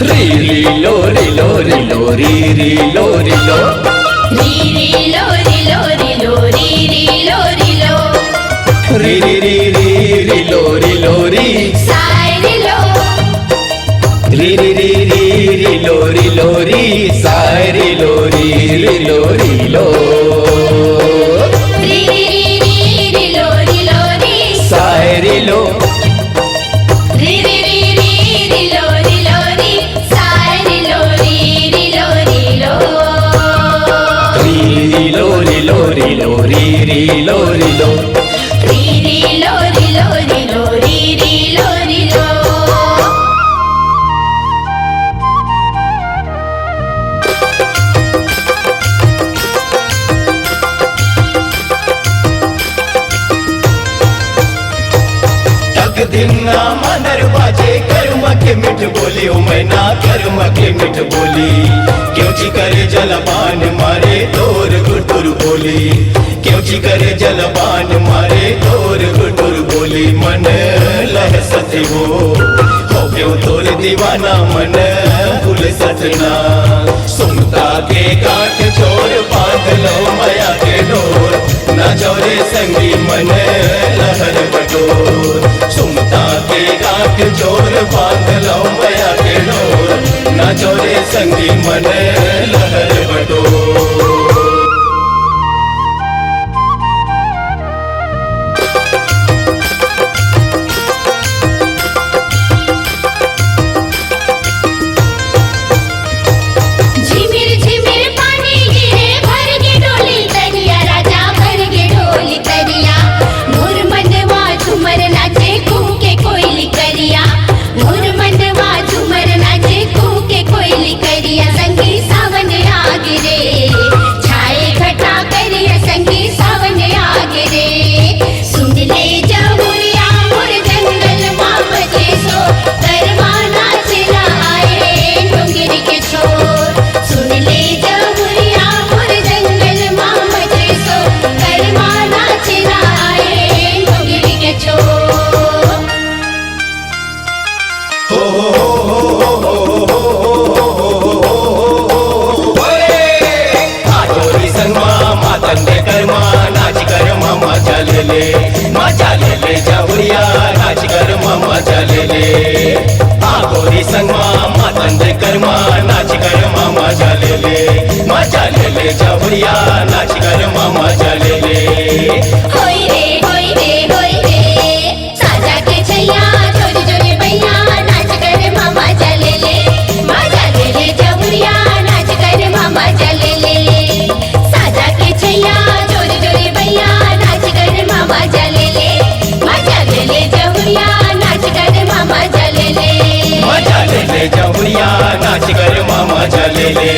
रीलो रीलो रीलो री रीलो रीलो री रीलो रीलो रीलो री रीलो रीलो री री री री रीलो रीलो री साय रीलो री री री री रीलो रीलो री साय रीलो री रीलो रीलो री री री रीलो रीलो री साय रीलो री री री रीलो रीलो री साय रीलो री रीलो रीलो री रीलो रीलो रीलो री रीलो रीलो री रीलो रीलो रीलो री रीलो रीलो दिन ना मनर बाजे कर्म के मिठ बोली ओ मैना कर्म के मिठ बोली क्यों जी करे जलपान मारे तोर गुटुर बोली क्यों जी करे जलपान मारे तोर गुटुर बोली मन लह सती हो क्यों तोर दीवाना मन भूल सजना सुमता के काट छोर पागलो माया के डोर न जोरे संगी मन लहर बटोर सुमता के गाठ जोर बांधलो माया के डोर न जोरे संगी मन लहर बटोर झिमिर झिमिर पानी गिरे भर के डोली तरिया राजा भर के ढोली तरिया मोर मनवा झूमर नाचे कुहू के कोयली करिया मोर मनवा झूमर नाचे कुहू के कोयली करिया संगी सावन आ गिरे छाए घटा करिया संगी सावन आ गिरे सुन ले जमुरिया मोर जंगल माँ बजे सो करवा नाचना आए डोंगरी के छोर सुन ले जमुरिया मोर जंगल माँ बजे सो करवा नाचना आए डोंगरी के छोर आठोरी संगमा मातंगे कर्मा नाच कर मामा चले ले जहुरिया नाच कर मामा चले ले आठोरी संगमा मातंगे कर्मा नाच कर मामा चले ले जहुरिया नाच कर मामा चले ले होई रे साजा के छैया जोरे जोरे भैया नाच कर मामा चले ले जमुरिया नाच कर मामा चले ले साजा के छैया जोरे जोरे भैया नाच कर मामा चले ले जमुरिया नाच कर मामा चले ले जहुरिया नाच कर मामा चले ले